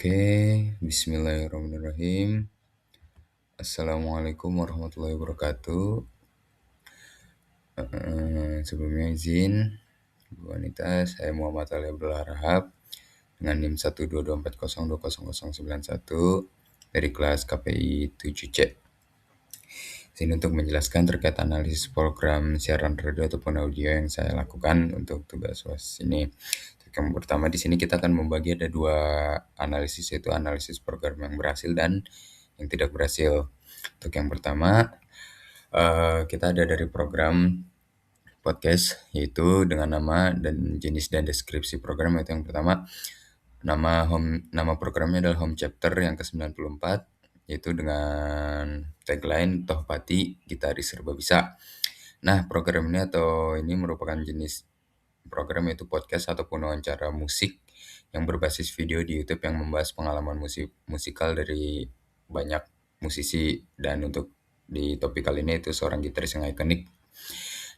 Oke, bismillahirrahmanirrahim. Assalamualaikum warahmatullahi wabarakatuh. Sebelumnya izin, Bu Wanita, saya Muhammad Ali Abdul Harahap dengan NIM 122402091 dari kelas KPI 7C. Sini untuk menjelaskan terkait analisis program siaran radio ataupun audio yang saya lakukan untuk tugas UAS ini. Yang pertama di sini kita akan membagi ada dua analisis, yaitu analisis program yang berhasil dan yang tidak berhasil. Untuk yang pertama, kita ada dari program podcast, yaitu dengan nama dan jenis dan deskripsi program. Yaitu yang pertama, nama programnya adalah Home Chapter yang ke-94, yaitu dengan tagline Tohpati Gitaris Serba Bisa. Nah, program ini merupakan jenis program yaitu podcast ataupun wawancara musik yang berbasis video di YouTube yang membahas pengalaman musikal dari banyak musisi, dan untuk di topik kali ini itu seorang gitaris yang ikonik.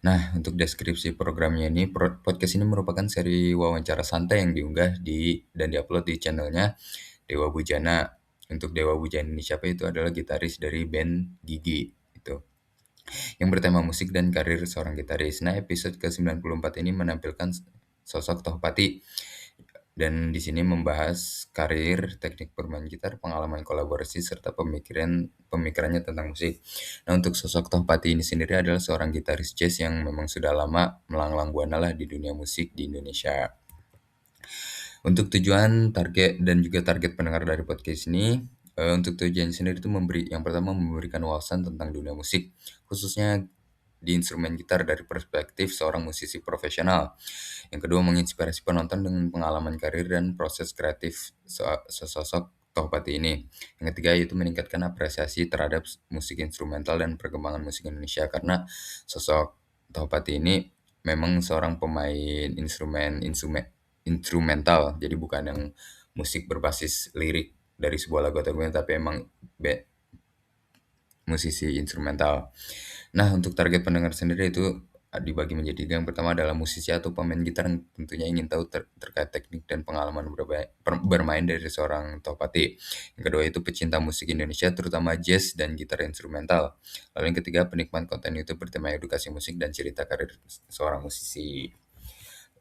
Nah, untuk deskripsi programnya ini, podcast ini merupakan seri wawancara santai yang diunggah dan diupload di channelnya Dewa Bujana. Untuk Dewa Bujana ini siapa? Itu adalah gitaris dari band Gigi itu, yang bertema musik dan karir seorang gitaris. Nah, episode ke-94 ini menampilkan sosok Tohpati, dan di sini membahas karir, teknik bermain gitar, pengalaman kolaborasi, serta pemikirannya tentang musik. Nah, untuk sosok Tohpati ini sendiri adalah seorang gitaris jazz yang memang sudah lama melanglang buana lah di dunia musik di Indonesia. Untuk tujuan, target, dan juga target pendengar dari podcast ini, untuk tujuan sendiri itu yang pertama memberikan wawasan tentang dunia musik, khususnya di instrumen gitar dari perspektif seorang musisi profesional. Yang kedua, menginspirasi penonton dengan pengalaman karir dan proses kreatif sesosok Tohpati ini. Yang ketiga, yaitu meningkatkan apresiasi terhadap musik instrumental dan perkembangan musik Indonesia, karena sosok Tohpati ini memang seorang pemain instrumental, jadi bukan yang musik berbasis lirik dari sebuah lagu atau tapi emang musisi instrumental. Nah, untuk target pendengar sendiri itu dibagi menjadi tiga. Yang pertama adalah musisi atau pemain gitar yang tentunya ingin tahu terkait teknik dan pengalaman bermain dari seorang Tohpati. Yang kedua itu pecinta musik Indonesia, terutama jazz dan gitar instrumental. Lalu yang ketiga, penikmat konten YouTube bertema edukasi musik dan cerita karir seorang musisi.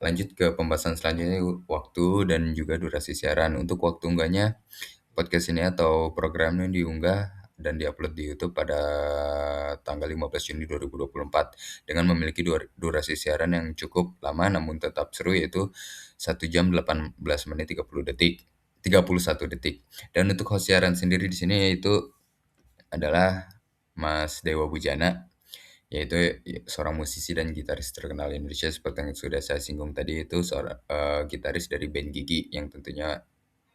Lanjut ke pembahasan selanjutnya, waktu dan juga durasi siaran. Untuk waktu unggahnya, podcast ini atau program ini diunggah dan diupload di YouTube pada tanggal 15 Juni 2024 dengan memiliki durasi siaran yang cukup lama namun tetap seru, yaitu 1 jam 18 menit 31 detik. Dan untuk host siaran sendiri di sini yaitu adalah Mas Dewa Bujana, yaitu seorang musisi dan gitaris terkenal Indonesia seperti yang sudah saya singgung tadi, itu seorang gitaris dari band Gigi yang tentunya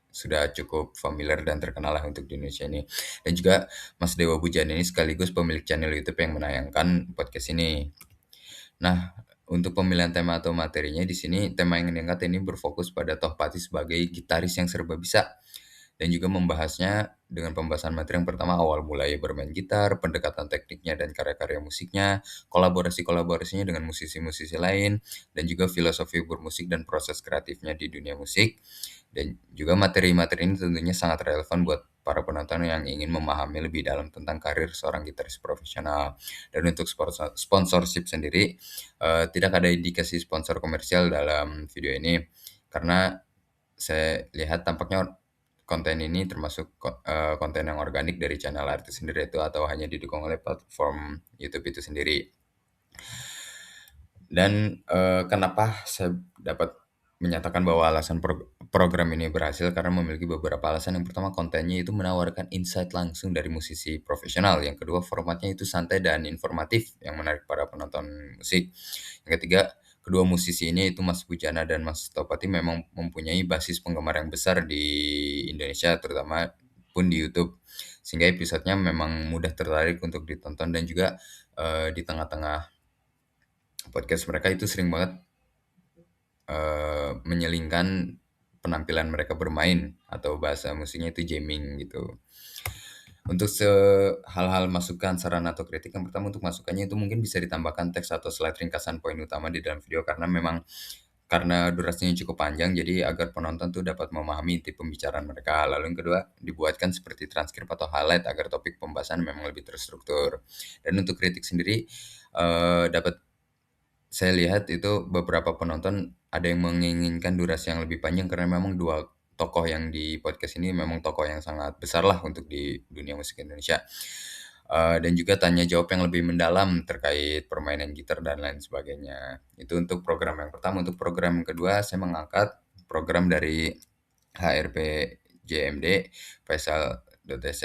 sudah cukup familiar dan terkenal lah untuk di Indonesia ini. Dan juga Mas Dewa Bujana ini sekaligus pemilik channel YouTube yang menayangkan podcast ini. Nah, untuk pemilihan tema atau materinya di sini, tema yang diangkat ini berfokus pada Tohpati sebagai gitaris yang serba bisa, dan juga membahasnya dengan pembahasan materi yang pertama awal mulai bermain gitar, pendekatan tekniknya dan karya-karya musiknya, kolaborasinya dengan musisi-musisi lain, dan juga filosofi bermusik dan proses kreatifnya di dunia musik. Dan juga materi-materi ini tentunya sangat relevan buat para penonton yang ingin memahami lebih dalam tentang karir seorang gitaris profesional. Dan untuk sponsorship sendiri, tidak ada indikasi sponsor komersial dalam video ini, karena saya lihat tampaknya konten ini termasuk konten yang organik dari channel artis sendiri itu, atau hanya didukung oleh platform YouTube itu sendiri. Dan kenapa saya dapat menyatakan bahwa alasan program ini berhasil, karena memiliki beberapa alasan. Yang pertama, kontennya itu menawarkan insight langsung dari musisi profesional. Yang kedua, formatnya itu santai dan informatif yang menarik para penonton musik. Yang ketiga, kedua musisi ini itu Mas Bujana dan Mas Tohpati memang mempunyai basis penggemar yang besar di Indonesia, terutama pun di YouTube, sehingga episodenya memang mudah tertarik untuk ditonton. Dan juga di tengah-tengah podcast mereka itu sering banget menyelingkan penampilan mereka bermain, atau bahasa musiknya itu jamming gitu. Untuk hal-hal masukan, saran atau kritik, yang pertama untuk masukannya itu mungkin bisa ditambahkan teks atau slide ringkasan poin utama di dalam video, karena memang karena durasinya cukup panjang, jadi agar penonton tuh dapat memahami inti pembicaraan mereka. Lalu yang kedua, dibuatkan seperti transkrip atau highlight agar topik pembahasan memang lebih terstruktur. Dan untuk kritik sendiri, dapat saya lihat itu beberapa penonton ada yang menginginkan durasi yang lebih panjang karena memang 2 tokoh yang di podcast ini memang tokoh yang sangat besar lah untuk di dunia musik Indonesia. Dan juga tanya jawab yang lebih mendalam terkait permainan gitar dan lain sebagainya. Itu untuk program yang pertama. Untuk program yang kedua, saya mengangkat program dari HRP JMD Faisal.tc,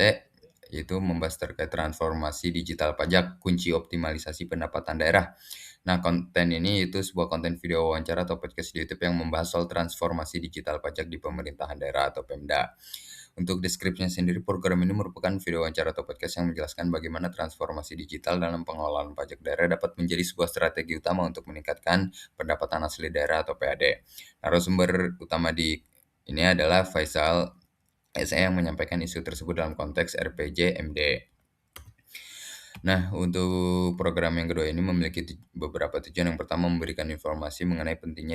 yaitu membahas terkait transformasi digital pajak, kunci optimalisasi pendapatan daerah. Nah, konten ini itu sebuah konten video wawancara atau podcast di YouTube yang membahas soal transformasi digital pajak di pemerintahan daerah atau Pemda. Untuk deskripsinya sendiri, program ini merupakan video wawancara atau podcast yang menjelaskan bagaimana transformasi digital dalam pengelolaan pajak daerah dapat menjadi sebuah strategi utama untuk meningkatkan pendapatan asli daerah atau PAD. Narasumber utama di ini adalah Faisal SE yang menyampaikan isu tersebut dalam konteks RPJ MD. Nah, untuk program yang kedua ini memiliki beberapa tujuan. Yang pertama, memberikan informasi mengenai pentingnya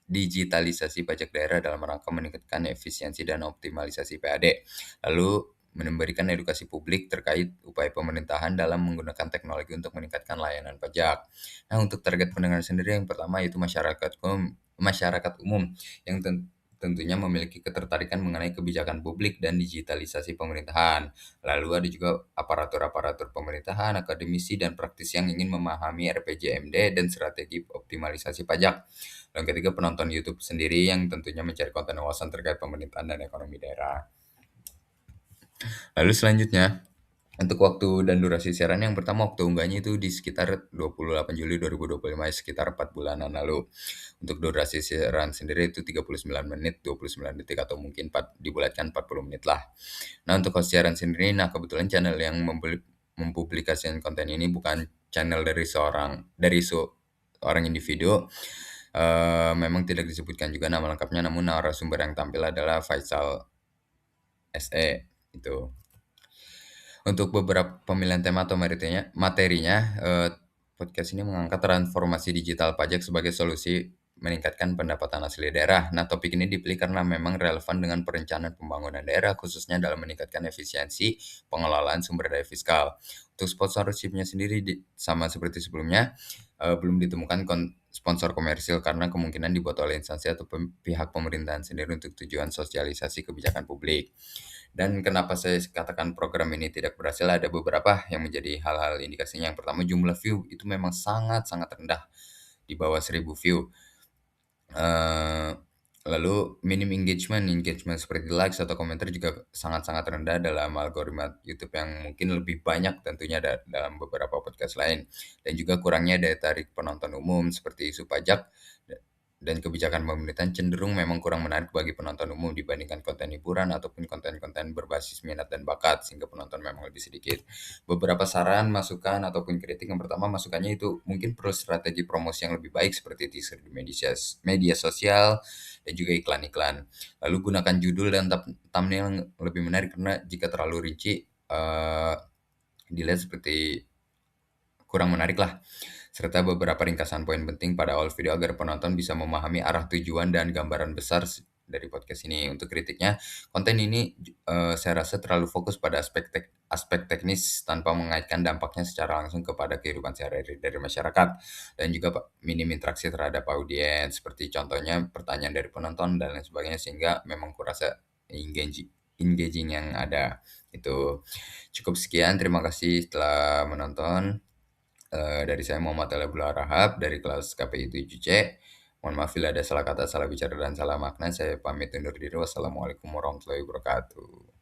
digitalisasi pajak daerah dalam rangka meningkatkan efisiensi dan optimalisasi PAD. Lalu, memberikan edukasi publik terkait upaya pemerintahan dalam menggunakan teknologi untuk meningkatkan layanan pajak. Nah, untuk target pendengar sendiri yang pertama yaitu masyarakat umum yang tentunya memiliki ketertarikan mengenai kebijakan publik dan digitalisasi pemerintahan. Lalu ada juga aparatur-aparatur pemerintahan, akademisi, dan praktisi yang ingin memahami RPJMD dan strategi optimalisasi pajak. Dan ketiga, penonton YouTube sendiri yang tentunya mencari konten wawasan terkait pemerintahan dan ekonomi daerah. Lalu selanjutnya, untuk waktu dan durasi siaran yang pertama, waktu unggahnya itu di sekitar 28 Juli 2025, sekitar 4 bulanan lalu. Untuk durasi siaran sendiri itu 39 menit 29 detik atau mungkin dibulatkan 40 menit lah. Nah, untuk host siaran sendiri, nah kebetulan channel yang mempublikasikan konten ini bukan channel dari seorang individu. Memang tidak disebutkan juga nama lengkapnya, namun narasumber yang tampil adalah Faisal SE itu. Untuk beberapa pemilihan tema atau materinya, podcast ini mengangkat transformasi digital pajak sebagai solusi meningkatkan pendapatan asli daerah. Nah, topik ini dipilih karena memang relevan dengan perencanaan pembangunan daerah, khususnya dalam meningkatkan efisiensi pengelolaan sumber daya fiskal. Untuk sponsorship-nya sendiri sama seperti sebelumnya, belum ditemukan sponsor komersil karena kemungkinan dibuat oleh instansi atau pihak pemerintahan sendiri untuk tujuan sosialisasi kebijakan publik. Dan kenapa saya katakan program ini tidak berhasil, ada beberapa yang menjadi hal-hal indikasinya. Yang pertama, jumlah view itu memang sangat-sangat rendah, di bawah 1.000 view. Eee, Lalu minim engagement seperti likes atau komentar juga sangat-sangat rendah dalam algoritma YouTube yang mungkin lebih banyak tentunya dalam beberapa podcast lain. Dan juga kurangnya daya tarik penonton umum seperti isu pajak dan kebijakan pemerintahan cenderung memang kurang menarik bagi penonton umum dibandingkan konten hiburan ataupun konten-konten berbasis minat dan bakat, sehingga penonton memang lebih sedikit. Beberapa saran, masukan, ataupun kritik, yang pertama masukannya itu mungkin perlu strategi promosi yang lebih baik seperti teaser di media sosial dan juga iklan-iklan. Lalu gunakan judul dan thumbnail yang lebih menarik karena jika terlalu rinci, dilihat seperti kurang menarik lah, serta beberapa ringkasan poin penting pada awal video agar penonton bisa memahami arah tujuan dan gambaran besar dari podcast ini. Untuk kritiknya, konten ini saya rasa terlalu fokus pada aspek teknis tanpa mengaitkan dampaknya secara langsung kepada kehidupan sehari-hari dari masyarakat, dan juga minim interaksi terhadap audiens seperti contohnya pertanyaan dari penonton dan lain sebagainya, sehingga memang kurasa engaging yang ada. Itu cukup sekian, terima kasih telah menonton. Dari saya Muhammad Alabul Rahab dari kelas KPI 7C. Mohon maaf bila ada salah kata, salah bicara, dan salah makna. Saya pamit undur diri. Wassalamualaikum warahmatullahi wabarakatuh.